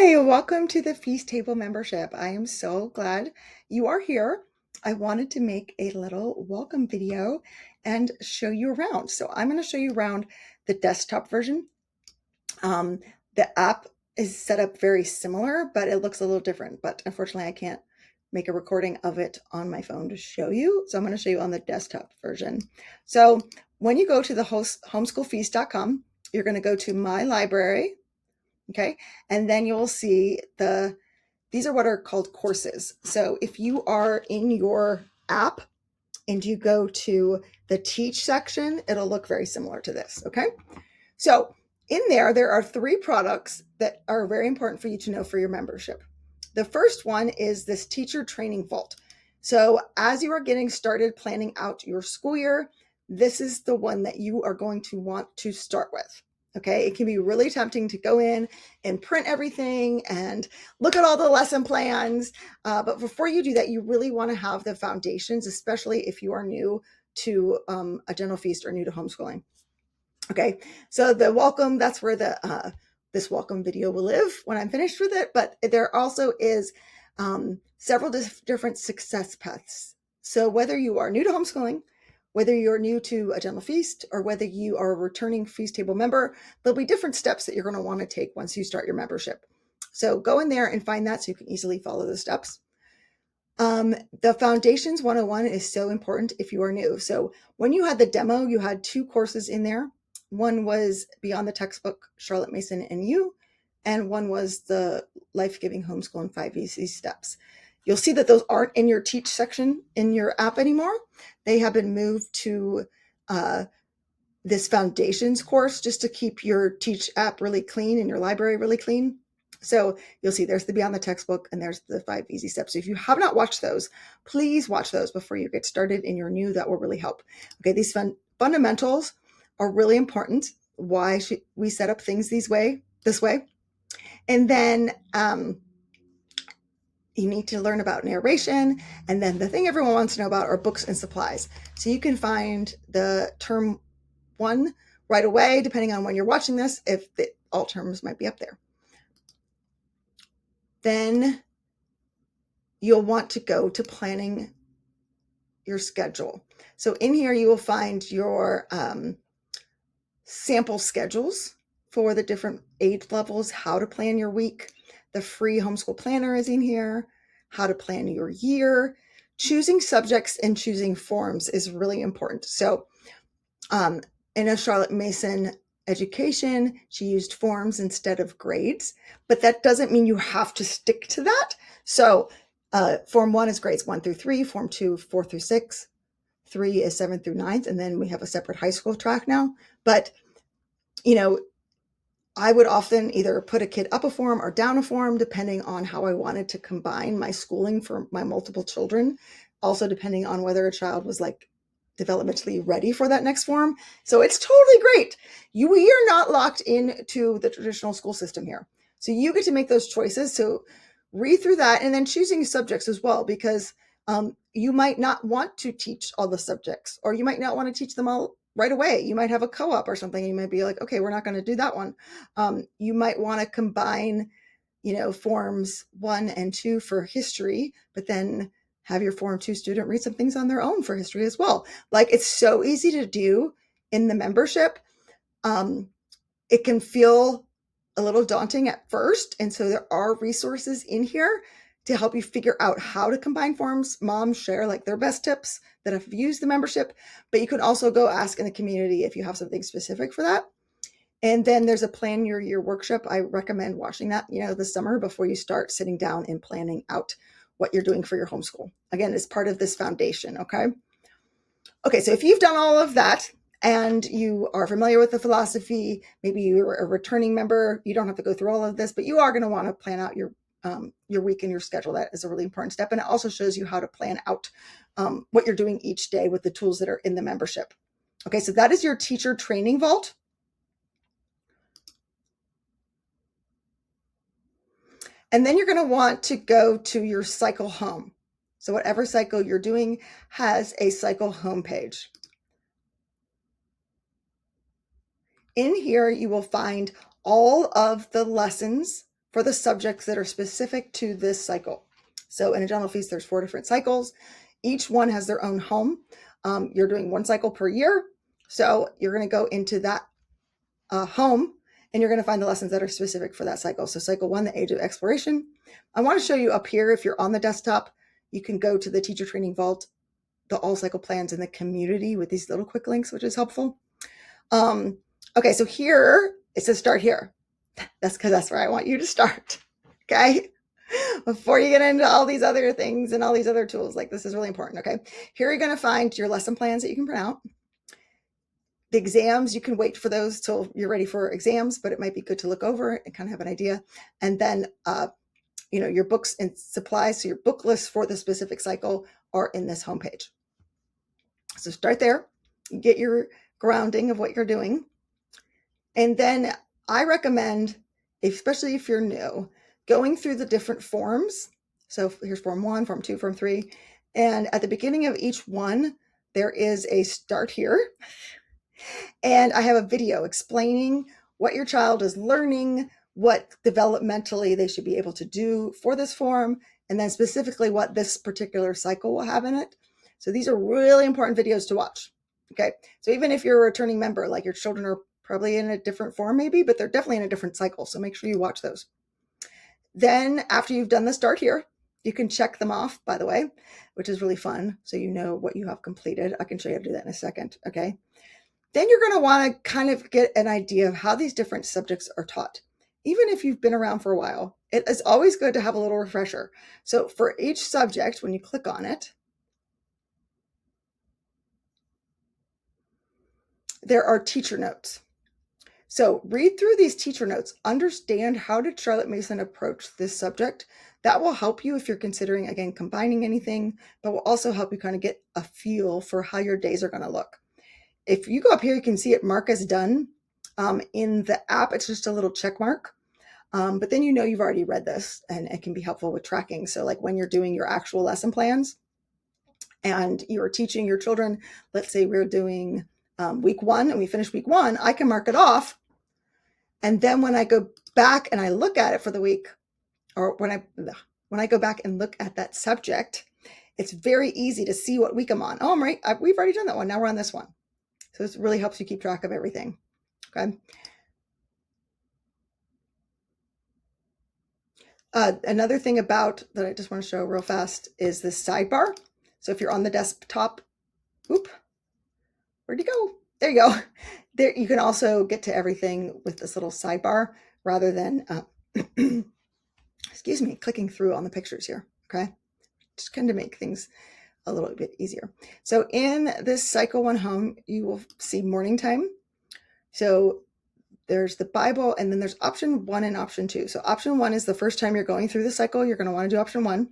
Hi, welcome to the Feast Table membership. I am so glad you are here. I wanted to make a little welcome video and show you around. So I'm going to show you around the desktop version. Um, the app is set up very similar, but it looks a little different. But unfortunately, I can't make a recording of it on my phone to show you. So I'm going to show you on the desktop version. So when you go to the homeschoolfeast.com, you're going to go to My Library. Okay, and then you'll see these are what are called courses. So if you are in your app and you go to the teach section, it'll look very similar to this. Okay, so in there are three products that are very important for you to know for your membership. The first one is this teacher training vault. So as you are getting started planning out your school year, this is the one that you are going to want to start with. Okay, it can be really tempting to go in and print everything and look at all the lesson plans. But before you do that, you really want to have the foundations, especially if you are new to a Gentle Feast or new to homeschooling. Okay, so the welcome, that's where this welcome video will live when I'm finished with it. But there also is several different success paths. So whether you are new to homeschooling, whether you're new to a Gentle Feast, or whether you are a returning Feast Table member, there'll be different steps that you're going to want to take once you start your membership. So go in there and find that so you can easily follow the steps. The Foundations 101 is so important if you are new. So when you had the demo, you had two courses in there. One was Beyond the Textbook, Charlotte Mason and You, and one was the Life-Giving Homeschool and 5 Easy Steps. You'll see that those aren't in your teach section in your app anymore. They have been moved to this Foundations course just to keep your teach app really clean and your library really clean. So you'll see there's the Beyond the Textbook and there's the 5 Easy Steps. So if you have not watched those, please watch those before you get started and you're new. That will really help. Okay, these fundamentals are really important. Why should we set up things this way? And then you need to learn about narration. And then the thing everyone wants to know about are books and supplies. So you can find the term 1 right away, depending on when you're watching this, if all terms might be up there. Then you'll want to go to planning your schedule. So in here, you will find your sample schedules for the different age levels, how to plan your week. The free homeschool planner is in here, how to plan your year. Choosing subjects and choosing forms is really important. So in a Charlotte Mason education, she used forms instead of grades, but that doesn't mean you have to stick to that. So Form 1 is grades 1 through 3, Form 2, 4 through 6, 3 is 7 through 9th, and then we have a separate high school track now. But, I would often either put a kid up a form or down a form, depending on how I wanted to combine my schooling for my multiple children. Also, depending on whether a child was like developmentally ready for that next form. So it's totally great. We are not locked into the traditional school system here. So you get to make those choices. So read through that and then choosing subjects as well, because you might not want to teach all the subjects, or you might not want to teach them all right away. You might have a co-op or something. You might be like, okay, we're not going to do that one. You might want to combine, forms 1 and 2 for history, but then have your Form 2 student read some things on their own for history as well. Like, it's so easy to do in the membership. It can feel a little daunting at first. And so there are resources in here to help you figure out how to combine forms. Moms share like their best tips that have used the membership, but you can also go ask in the community if you have something specific for that. And then there's a plan your year workshop. I recommend watching that, this summer before you start sitting down and planning out what you're doing for your homeschool. Again, it's part of this foundation. Okay. Okay. So if you've done all of that and you are familiar with the philosophy, maybe you're a returning member, you don't have to go through all of this, but you are going to want to plan out your week and your schedule. That is a really important step. And it also shows you how to plan out what you're doing each day with the tools that are in the membership. Okay. So that is your teacher training vault. And then you're going to want to go to your cycle home. So whatever cycle you're doing has a cycle homepage. In here, you will find all of the lessons for the subjects that are specific to this cycle. So in a general feast, there's 4 different cycles. Each one has their own home. You're doing 1 cycle per year. So you're going to go into that home and you're going to find the lessons that are specific for that cycle. So cycle 1, the age of exploration. I want to show you up here, if you're on the desktop, you can go to the Teacher Training Vault, the all cycle plans in the community with these little quick links, which is helpful. Okay, so here it says start here. That's because that's where I want you to start. Okay, before you get into all these other things and all these other tools, like this is really important. Okay, here you're going to find your lesson plans that you can print out. The exams, you can wait for those till you're ready for exams, but it might be good to look over and kind of have an idea. And then, your books and supplies, so your book lists for the specific cycle are in this homepage. So start there, get your grounding of what you're doing. And then I recommend, especially if you're new, going through the different forms. So here's form 1, form 2, form 3. And at the beginning of each one, there is a start here. And I have a video explaining what your child is learning, what developmentally they should be able to do for this form, and then specifically what this particular cycle will have in it. So these are really important videos to watch. Okay, so even if you're a returning member, like your children are probably in a different form maybe, but they're definitely in a different cycle. So make sure you watch those. Then after you've done the start here, you can check them off, by the way, which is really fun. So you know what you have completed. I can show you how to do that in a second. Okay. Then you're going to want to kind of get an idea of how these different subjects are taught. Even if you've been around for a while, it is always good to have a little refresher. So for each subject, when you click on it, there are teacher notes. So read through these teacher notes, understand how did Charlotte Mason approach this subject. That will help you if you're considering, again, combining anything, but will also help you kind of get a feel for how your days are going to look. If you go up here, you can see it mark as done. In the app, it's just a little check mark. But then you've already read this, and it can be helpful with tracking. So like when you're doing your actual lesson plans and you're teaching your children, let's say we're doing week 1 and we finish week 1, I can mark it off. And then when I go back and I look at it for the week, or when I go back and look at that subject, it's very easy to see what week I'm on. Oh, I'm right. We've already done that one. Now we're on this one. So this really helps you keep track of everything. Okay. Another thing about that I just want to show real fast is this sidebar. So if you're on the desktop, where'd you go? There you go. There you can also get to everything with this little sidebar rather than, excuse me, clicking through on the pictures here. Okay. Just kind of make things a little bit easier. So in this cycle 1 home, you will see morning time. So there's the Bible, and then there's option 1 and option 2. So option 1 is the first time you're going through the cycle, you're going to want to do option 1.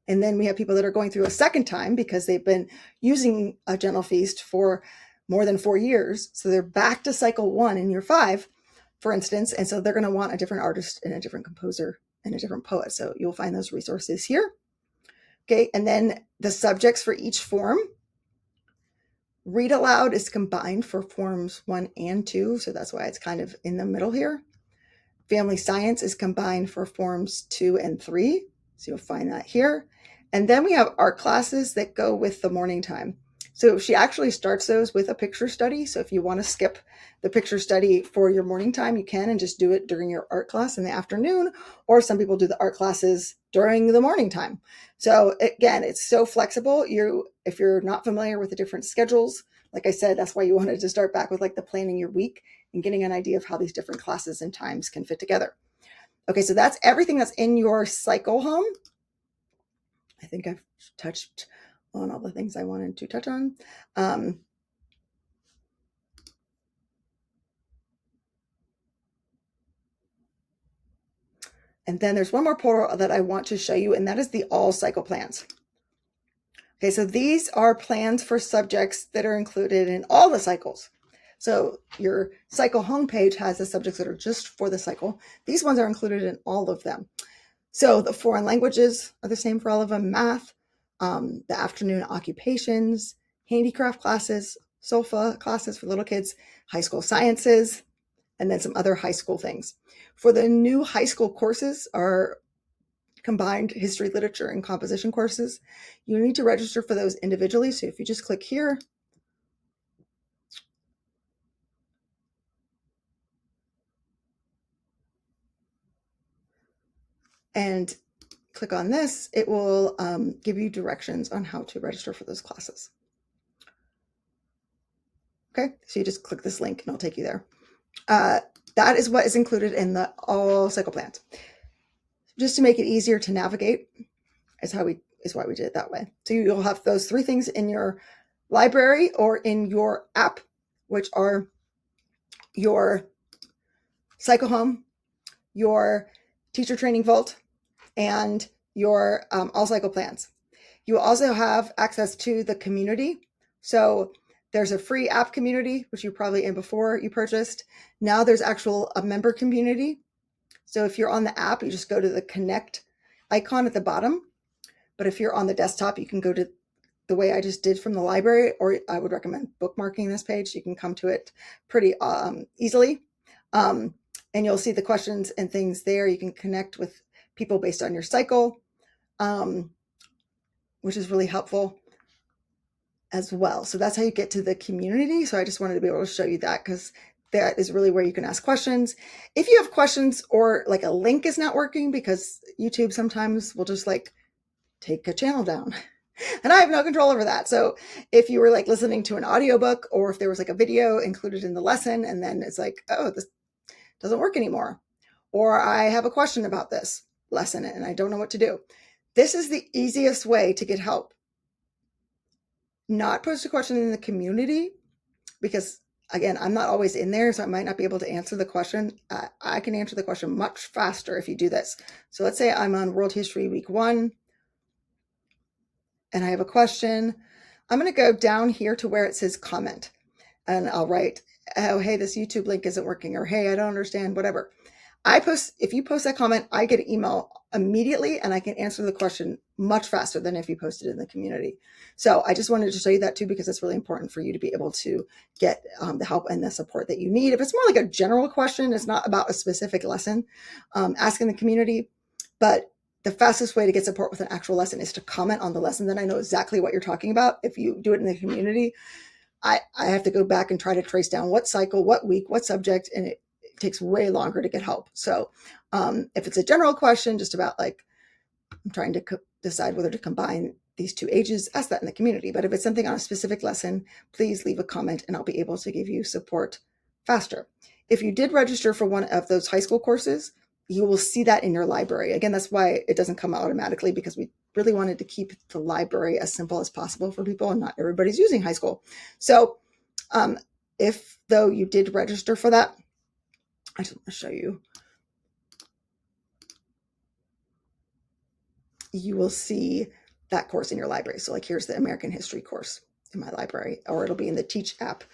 And then we have people that are going through a second time because they've been using a Gentle Feast for more than 4 years. So they're back to cycle 1 in year 5, for instance. And so they're going to want a different artist and a different composer and a different poet. So you'll find those resources here. Okay, and then the subjects for each form. Read aloud is combined for forms 1 and 2, so that's why it's kind of in the middle here. Family science is combined for forms 2 and 3, so you'll find that here. And then we have art classes that go with the morning time. So she actually starts those with a picture study. So if you want to skip the picture study for your morning time, you can and just do it during your art class in the afternoon, or some people do the art classes during the morning time. So again, it's so flexible. If you're not familiar with the different schedules, like I said, that's why you wanted to start back with like the planning your week and getting an idea of how these different classes and times can fit together. Okay, so that's everything that's in your cycle home. I think I've touched on all the things I wanted to touch on. And then there's one more portal that I want to show you, and that is the all cycle plans. Okay, so these are plans for subjects that are included in all the cycles. So your cycle homepage has the subjects that are just for the cycle. These ones are included in all of them. So the foreign languages are the same for all of them, math, the afternoon occupations, handicraft classes, SOFA classes for little kids, high school sciences, and then some other high school things. For the new high school courses, our combined history, literature, and composition courses, you need to register for those individually. So if you just click here, and click on this, it will give you directions on how to register for those classes. Okay, so you just click this link and it'll take you there. That is what is included in the all cycle plans. Just to make it easier to navigate is why we did it that way. So you'll have those 3 things in your library or in your app, which are your Cycle Home, your Teacher Training Vault, and your all cycle plans. You also have access to the community. So there's a free app community, which you're probably in before you purchased. Now there's a member community. So if you're on the app, you just go to the connect icon at the bottom. But if you're on the desktop, you can go to the way I just did from the library, or I would recommend bookmarking this page. You can come to it pretty easily. And you'll see the questions and things there. You can connect with people based on your cycle, which is really helpful as well. So that's how you get to the community. So I just wanted to be able to show you that, because that is really where you can ask questions. If you have questions or like a link is not working, because YouTube sometimes will just like take a channel down and I have no control over that. So if you were like listening to an audiobook, or if there was like a video included in the lesson and then it's like, oh, this doesn't work anymore, or I have a question about this lesson and I don't know what to do. This is the easiest way to get help. Not post a question in the community, because again, I'm not always in there, so I might not be able to answer the question. I can answer the question much faster if you do this. So let's say I'm on World History Week 1 and I have a question. I'm going to go down here to where it says comment, and I'll write, oh, hey, this YouTube link isn't working, or hey, I don't understand, whatever. If you post that comment, I get an email immediately and I can answer the question much faster than if you posted it in the community. So I just wanted to show you that too, because it's really important for you to be able to get the help and the support that you need. If it's more like a general question, it's not about a specific lesson, ask in the community. But the fastest way to get support with an actual lesson is to comment on the lesson. Then I know exactly what you're talking about. If you do it in the community, I have to go back and try to trace down what cycle, what week, what subject, and it takes way longer to get help. So if it's a general question just about like, I'm trying to decide whether to combine these 2 ages, ask that in the community. But if it's something on a specific lesson, please leave a comment and I'll be able to give you support faster. If you did register for one of those high school courses, you will see that in your library. Again, that's why it doesn't come automatically, because we really wanted to keep the library as simple as possible for people, and not everybody's using high school. So if though you did register for that, I just want to show you. You will see that course in your library. So like here's the American History course in my library, or it'll be in the Teach app,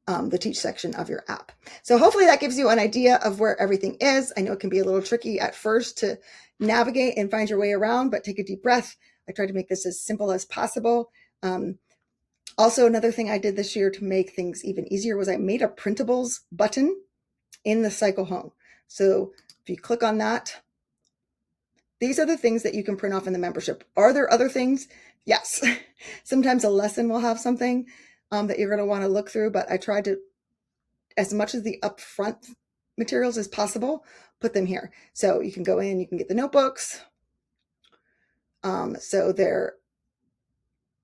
the Teach section of your app. So hopefully that gives you an idea of where everything is. I know it can be a little tricky at first to navigate and find your way around, but take a deep breath. I tried to make this as simple as possible. Also, another thing I did this year to make things even easier was I made a printables button in the Cycle Home. So if you click on that, these are the things that you can print off in the membership. Are there other things? Yes. Sometimes a lesson will have something that you're going to want to look through, but I tried to, as much as the upfront materials as possible, put them here. So you can go in, you can get the notebooks. So there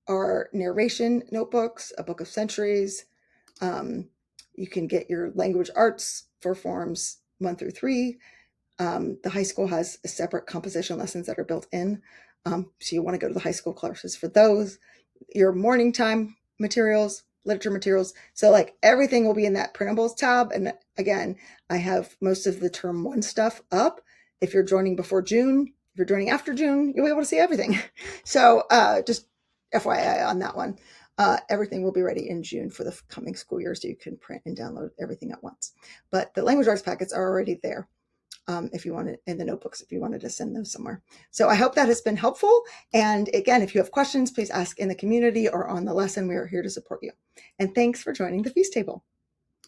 are narration notebooks, a book of centuries. You can get your language arts for forms 1 through 3. The high school has a separate composition lessons that are built in. So you want to go to the high school classes for those. Your morning time materials, literature materials. So like everything will be in that printables tab. And again, I have most of the term 1 stuff up. If you're joining before June, if you're joining after June, you'll be able to see everything. So just FYI on that one. Everything will be ready in June for the coming school year, so you can print and download everything at once. But the language arts packets are already there. If you wanted, in the notebooks, if you wanted to send those somewhere. So I hope that has been helpful. And again, if you have questions, please ask in the community or on the lesson. We are here to support you. And thanks for joining the Feast Table.